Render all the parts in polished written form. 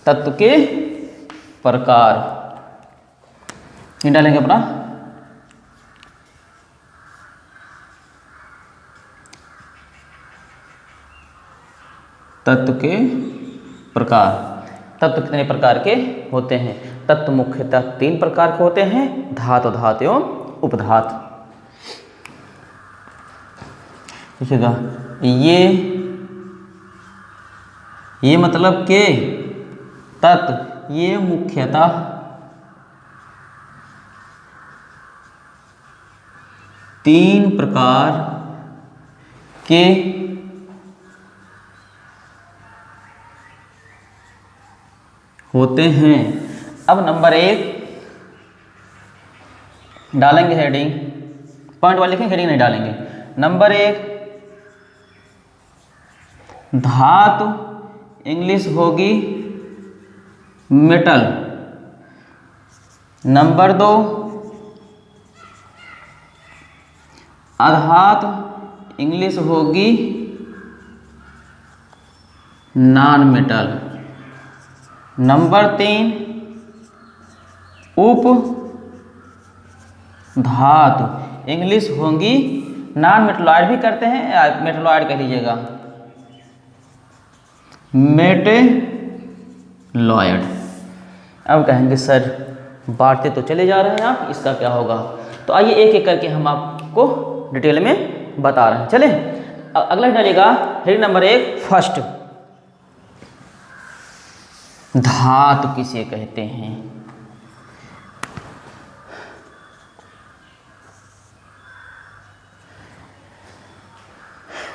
तत्व के प्रकार, ये डालेंगे अपना तत्व के प्रकार। तत्व कितने प्रकार के होते हैं? तत्व मुख्यतः 3 प्रकार के होते हैं, धातु, धात एवं उपधात। देखिएगा, ये मतलब के तत्व, ये मुख्यतः तीन प्रकार के होते हैं। अब नंबर 1 डालेंगे हेडिंग, पॉइंट वाले लिखेंगे, हेडिंग नहीं डालेंगे। नंबर 1 धातु, इंग्लिश होगी मेटल। नंबर 2 अधातु, इंग्लिश होगी नॉन मेटल। नंबर 3 उप धातु, इंग्लिश होंगी नॉन मेटलॉइड भी करते हैं, मेटलॉइड कह लीजिएगा, मेटेलॉइड। अब कहेंगे सर बांटते तो चले जा रहे हैं आप, इसका क्या होगा? तो आइए एक एक करके हम आपको डिटेल में बता रहे हैं। चले अगला डालिएगा हेडिंग नंबर 1 फर्स्ट, धातु किसे कहते हैं?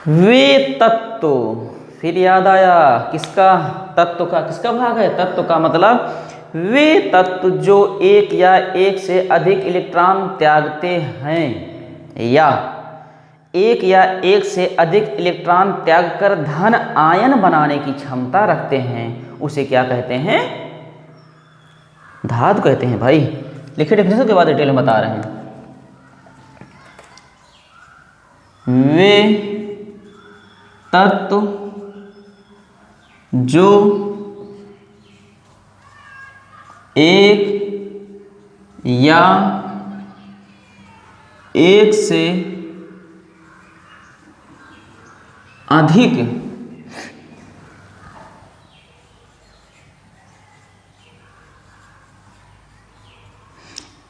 वे तत्व, फिर याद आया किसका? तत्व का। किसका भाग है? तत्व का। मतलब वे तत्व जो एक या एक से अधिक इलेक्ट्रॉन त्यागते हैं या एक या एक से अधिक इलेक्ट्रॉन त्याग कर धन आयन बनाने की क्षमता रखते हैं, उसे क्या कहते हैं? धातु कहते हैं। भाई लिखे डेफिनेशन के बाद डिटेल में बता रहे हैं। वे तत्व जो एक या एक से अधिक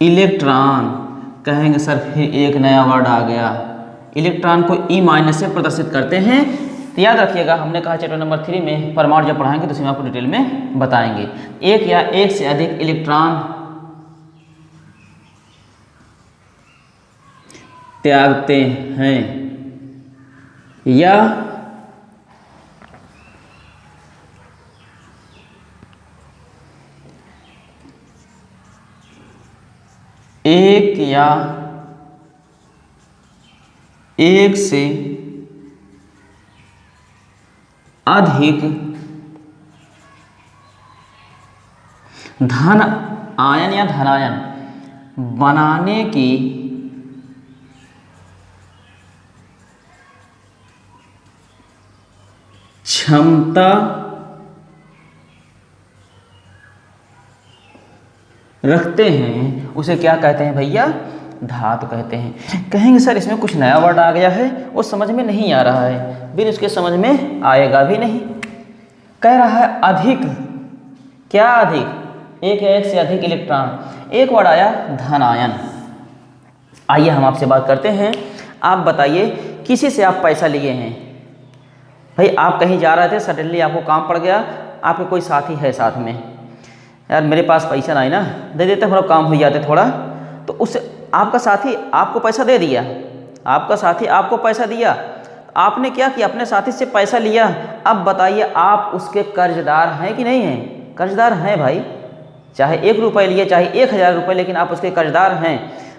इलेक्ट्रॉन, कहेंगे सर फिर एक नया वर्ड आ गया, इलेक्ट्रॉन को E- से प्रदर्शित करते हैं। तो याद रखिएगा, हमने कहा चैप्टर नंबर 3 में परमाणु जब पढ़ाएंगे तो उसमें आपको डिटेल में बताएंगे। एक या एक से अधिक इलेक्ट्रॉन त्यागते हैं या एक या एक से अधिक धन आयन या धनायन बनाने की क्षमता रखते हैं, उसे क्या कहते हैं भैया? धातु कहते हैं। कहेंगे सर इसमें कुछ नया वर्ड आ गया है, वो समझ में नहीं आ रहा है, बिन उसके समझ में आएगा भी नहीं। कह रहा है अधिक, क्या अधिक? एक या एक से अधिक इलेक्ट्रॉन, एक वर्ड आया धनायन। आइए हम आपसे बात करते हैं। आप बताइए किसी से आप पैसा लिए हैं, भाई आप कहीं जा रहे थे, सडनली आपको काम पड़ गया, आपके कोई साथी है साथ में, यार मेरे पास पैसा नहीं ना, दे देते हम लोग, काम हो जाते थोड़ा। तो उस आपका साथी आपको पैसा दे दिया, आपका साथी आपको पैसा दिया, आपने क्या किया? अपने साथी से पैसा लिया। अब बताइए आप उसके कर्जदार हैं कि नहीं हैं? कर्जदार हैं भाई, चाहे 1 रुपये लिए चाहे 1000 रुपये, लेकिन आप उसके कर्जदार हैं।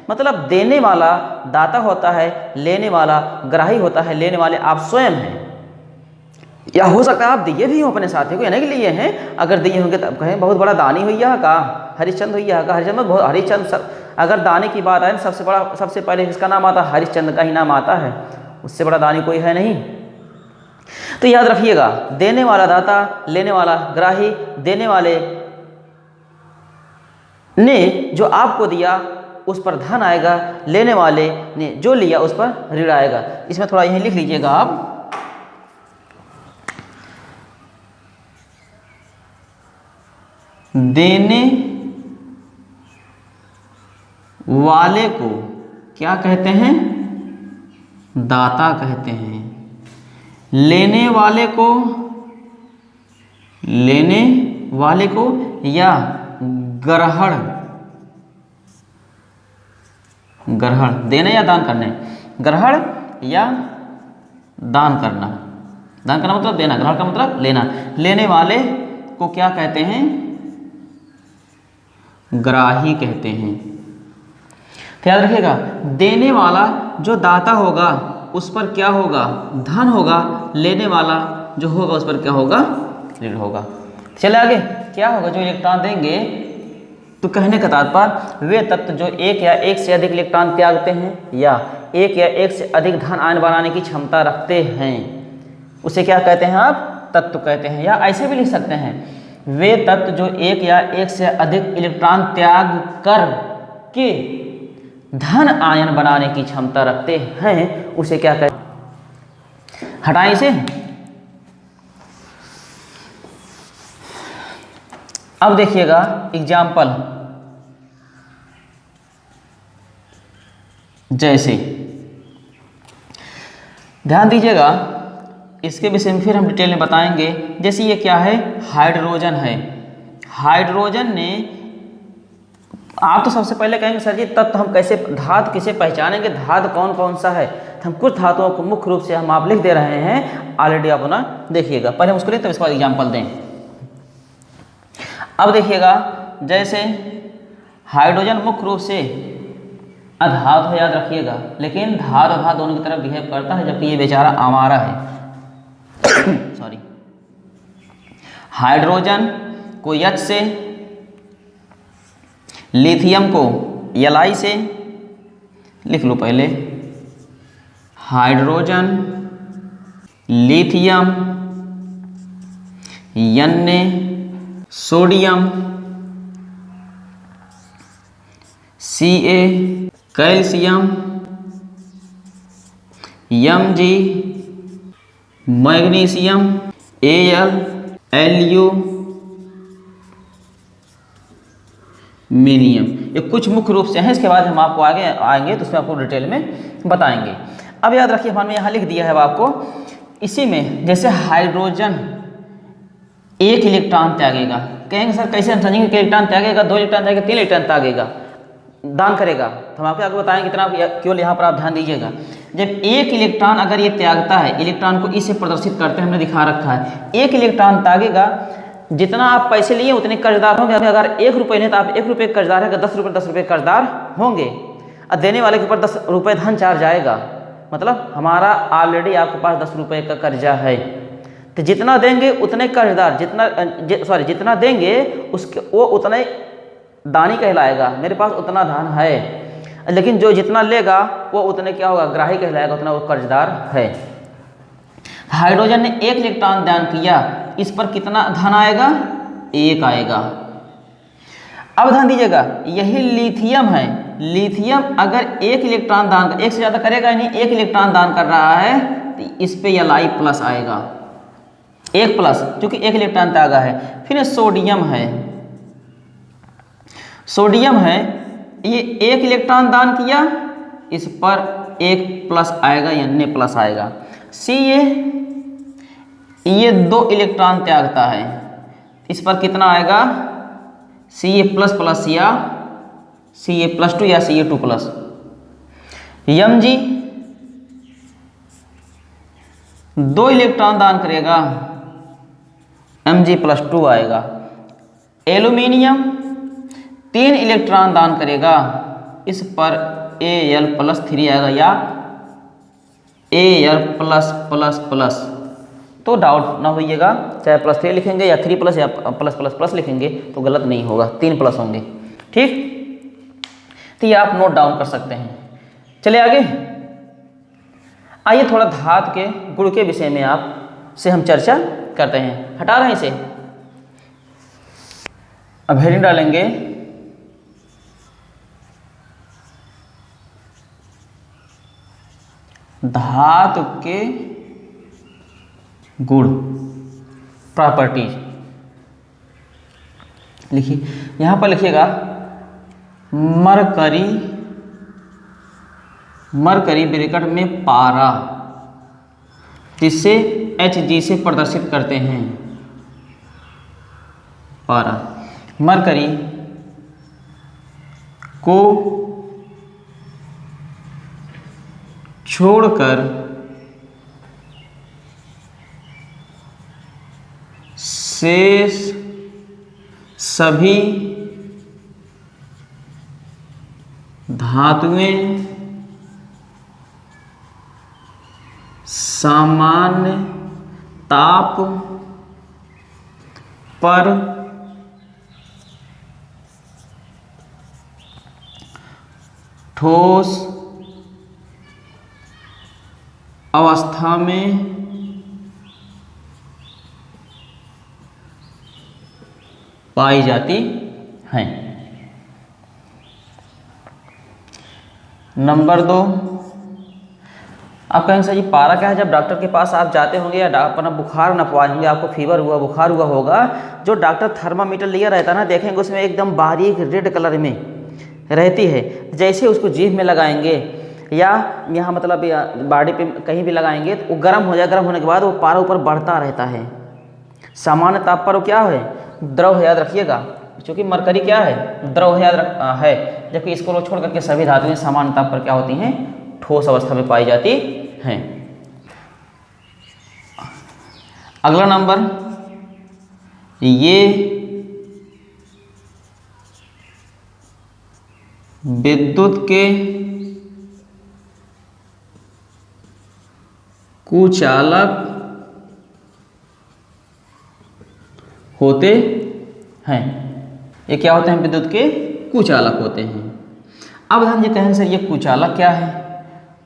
मतलब देने वाला दाता होता है, लेने वाला ग्राही होता है, लेने वाले आप स्वयं हैं। या हो सकता है आप दिए भी हो अपने साथी को, यानी कि लिए हैं। अगर दिए होंगे तब कहें बहुत बड़ा दानी हुई का, हरिश्चंद्र हुई का। हरिश्चंद्र बहुत, हरिश्चंद्र अगर दानी की बात आए सबसे पहले इसका नाम आता है, हरिश्चंद्र का ही नाम आता है, उससे बड़ा दानी कोई है नहीं। तो याद रखिएगा, देने वाला दाता, लेने वाला ग्राही, देने वाले ने जो आपको दिया उस पर धन आएगा, लेने वाले ने जो लिया उस पर ऋण आएगा। इसमें थोड़ा यहीं लिख लीजिएगा आप, देने वाले को क्या कहते हैं? दाता कहते हैं। लेने वाले को या ग्रहण देना या दान करने, ग्रहण या दान करना। दान करना मतलब देना, ग्रहण का मतलब लेना। लेने वाले को क्या कहते हैं? ग्राही कहते हैं। तो याद रखिएगा, देने वाला जो दाता होगा उस पर क्या होगा? धन होगा। लेने वाला जो होगा उस पर क्या होगा? ऋण होगा। चले आगे, क्या होगा? जो इलेक्ट्रॉन देंगे, तो कहने का तात्पर्य वे तत्व जो एक या एक से अधिक इलेक्ट्रॉन त्यागते हैं या एक या एक से अधिक धन आयन बनाने की क्षमता रखते हैं, उसे क्या कहते हैं आप? तत्व कहते हैं। या ऐसे भी लिख सकते हैं, वे तत्व जो एक या एक से अधिक इलेक्ट्रॉन त्याग कर के धन आयन बनाने की क्षमता रखते हैं, उसे क्या कहते हैं? हटाएं इसे। अब देखिएगा एग्जाम्पल, जैसे ध्यान दीजिएगा, इसके विषय में फिर हम डिटेल में बताएंगे। जैसे ये क्या है? हाइड्रोजन है। हाइड्रोजन ने, आप तो सबसे पहले कहेंगे सर जी तत्व हम कैसे, धातु किसे पहचानेंगे, धातु कौन कौन सा है? तो हम कुछ धातुओं को मुख्य रूप से हम आप लिख दे रहे हैं, ऑलरेडी आप ना देखिएगा। पहले हम उसको लिखते हैं, इसके बाद एग्जाम्पल दें। अब देखिएगा, जैसे हाइड्रोजन मुख्य रूप से अधातु है, याद रखिएगा, लेकिन धातु अधातु दोनों की तरफ बिहेव करता है, जबकि ये बेचारा आवारा है। सॉरी। हाइड्रोजन को H से, लिथियम को Li से लिख लो पहले। Hydrogen, lithium, Na, sodium, Ca, calcium, Mg, magnesium, Al, Lu, मीनियम। ये कुछ मुख्य रूप से हैं, इसके बाद हम आपको आगे आएंगे तो उसमें आपको डिटेल में बताएंगे। अब याद रखिए, हमने यहाँ लिख दिया है आपको, इसी में जैसे हाइड्रोजन एक इलेक्ट्रॉन त्यागेगा। कहेंगे सर कैसे हम समझेंगे कि इलेक्ट्रॉन त्यागेगा, 2 इलेक्ट्रॉन त्यागेगा, 3 इलेक्ट्रॉन त्यागेगा, दान करेगा? तो हम आपको आगे बताएंगे, कितना केवल यहाँ पर आप ध्यान दीजिएगा। जब एक इलेक्ट्रॉन अगर ये त्यागता है, इलेक्ट्रॉन को इसे प्रदर्शित करते हैं, हमने दिखा रखा है, एक इलेक्ट्रॉन त्यागेगा, जितना आप पैसे लिए उतने कर्जदार होंगे। अगर 1 रुपये लें तो आप 1 रुपये कर्जदार है, अगर 10 रुपये कर्जदार होंगे, और देने वाले के ऊपर 10 रुपये धन चार्ज आएगा। मतलब हमारा ऑलरेडी आपके पास 10 रुपये का कर्जा है, तो जितना देंगे उतने कर्जदार, जितना देंगे उसके वो उतने दानी कहलाएगा, मेरे पास उतना धन है। लेकिन जो जितना लेगा वो उतने क्या होगा? ग्राही कहलाएगा, उतना वो कर्जदार है। हाइड्रोजन ने 1 इलेक्ट्रॉन दान किया, इस पर कितना धन आएगा? 1 आएगा। अब ध्यान दीजिएगा, यही लिथियम है। लिथियम अगर 1 इलेक्ट्रॉन दान, 1 से ज़्यादा करेगा ही नहीं, 1 इलेक्ट्रॉन दान कर रहा है, तो इस पे Li प्लस आएगा, 1 प्लस, क्योंकि 1 इलेक्ट्रॉन त्यागा है। फिर सोडियम है, सोडियम है, ये 1 इलेक्ट्रॉन दान किया, इस पर 1 प्लस आएगा या Na प्लस आएगा। Ca, ये 2 इलेक्ट्रॉन त्यागता है, इस पर कितना आएगा? Ca प्लस प्लस या Ca प्लस 2 या Ca2 प्लस। Mg 2 इलेक्ट्रॉन दान करेगा, Mg प्लस 2 आएगा। एल्यूमिनियम 3 इलेक्ट्रॉन दान करेगा, इस पर Al प्लस 3 आएगा या Al प्लस प्लस प्लस। तो डाउट ना होइएगा, चाहे +3 लिखेंगे या 3 प्लस या प्लस प्लस प्लस लिखेंगे तो गलत नहीं होगा, 3 प्लस होंगे। ठीक, तो ये आप नोट डाउन कर सकते हैं। चलिए आगे, आइए थोड़ा धातु के गुण के विषय में आप से हम चर्चा करते हैं। हटा रहे हैं इसे, अब हेडिंग डालेंगे धातु के गुण, प्रॉपर्टीज। लिखिए, यहां पर लिखिएगा मरकरी, मरकरी ब्रैकेट में पारा, जिससे Hg से प्रदर्शित करते हैं। पारा, मरकरी को छोड़कर शेष सभी धातुएं सामान्य ताप पर ठोस अवस्था में पाई जाती हैं। नंबर 2, आप कहेंगे सर जी पारा क्या है? जब डॉक्टर के पास आप जाते होंगे या अपना बुखार नपवाए होंगे, आपको फीवर हुआ, बुखार हुआ होगा, जो डॉक्टर थर्मामीटर लिया रहता है ना, देखेंगे उसमें एकदम बारीक रेड कलर में रहती है। जैसे उसको जीभ में लगाएंगे या यहाँ मतलब बॉडी पे कहीं भी लगाएंगे तो वो गर्म हो जाए, गर्म होने के बाद वो पारा ऊपर बढ़ता रहता है। सामान्य ताप पर वो क्या है? द्रव है, याद रखिएगा, क्योंकि मरकरी क्या है? द्रव है, है। जबकि इसको छोड़ करके सभी धातुएं सामान्य ताप पर क्या होती हैं? ठोस अवस्था में पाई जाती हैं। अगला नंबर, ये विद्युत के कुचालक होते हैं। ये क्या होते हैं? विद्युत के कुचालक होते हैं। अब हम ये कहें सर ये कुचालक क्या है?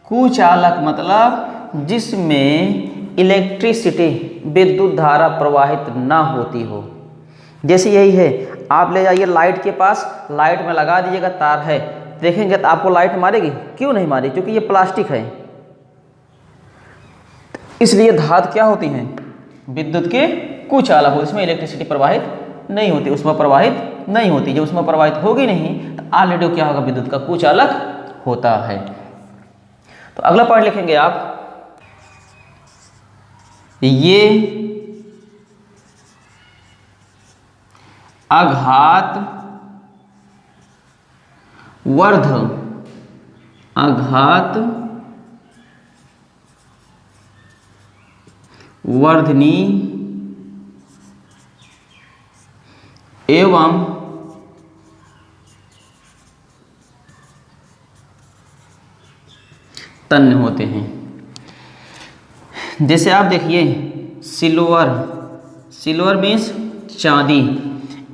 कुचालक मतलब जिसमें इलेक्ट्रिसिटी, विद्युत धारा प्रवाहित ना होती हो। जैसे यही है, आप ले जाइए लाइट के पास, लाइट में लगा दीजिएगा, तार है, देखेंगे तो आपको लाइट मारेगी? क्यों नहीं मारेगी? क्योंकि ये प्लास्टिक है। इसलिए धातु क्या होती हैं? विद्युत के कुचालक हो, इसमें इलेक्ट्रिसिटी प्रवाहित नहीं होती, उसमें प्रवाहित नहीं होती। जब उसमें प्रवाहित होगी नहीं तो ऑलरेडी क्या होगा? विद्युत का कुचालक होता है। तो अगला पॉइंट लिखेंगे आप, ये आघात वर्ध, आघात वर्धनी एवं तन्य होते हैं। जैसे आप देखिए सिल्वर, सिल्वर मीन्स चांदी,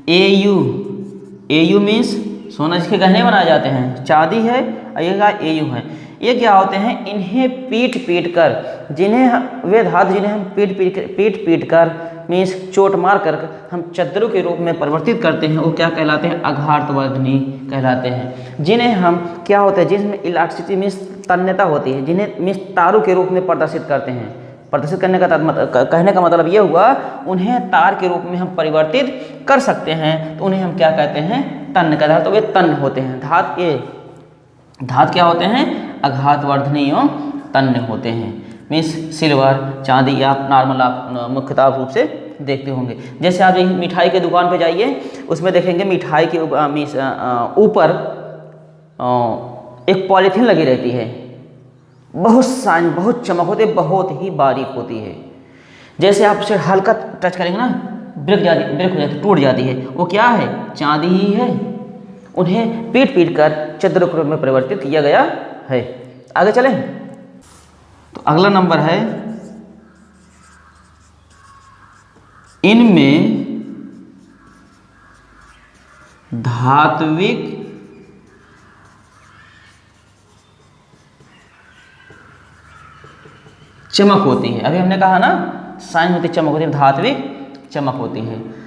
एयू मीन्स सोना, जिसके गहने बनाए जाते हैं, चांदी है, और एयू है। ये क्या होते हैं? इन्हें पीट कर, जिन्हें वे धातु जिन्हें हम पीट कर मीन्स चोट मार कर हम चद्दरों के रूप में परिवर्तित करते हैं, वो क्या कहलाते हैं? आघातवर्धनी कहलाते हैं। जिन्हें हम क्या होते हैं? जिसमें इलास्टिसिटी मीन्स तन्यता होती है, जिन्हें मीन्स तारों के रूप में प्रदर्शित करते हैं। प्रदर्शित करने का कहने का मतलब ये हुआ, उन्हें तार के रूप में हम परिवर्तित कर सकते हैं, तो उन्हें हम क्या कहते हैं? तन्य कहते हैं। तो वे तन्य होते हैं। धातु क्या होते हैं? आघातवर्धनी एवं तन्य होते हैं। मीन्स सिल्वर, चांदी, आप नॉर्मल आप मुख्यतः रूप से देखते होंगे। जैसे आप मिठाई के दुकान पे जाइए, उसमें देखेंगे मिठाई के ऊपर एक पॉलीथीन लगी रहती है, बहुत शाइन, बहुत चमक होती है, बहुत ही बारीक होती है। जैसे आप उसे हल्का टच करेंगे ना, ब्रेक हो जाती, टूट जाती है। वो क्या है? चांदी ही है। उन्हें पीट कर चद्दरों के रूप में परिवर्तित किया गया है। आगे चलें तो अगला नंबर है, इनमें धात्विक चमक होती है। अभी हमने कहा ना साइन होती चमक होती है, धात्विक चमक होती है।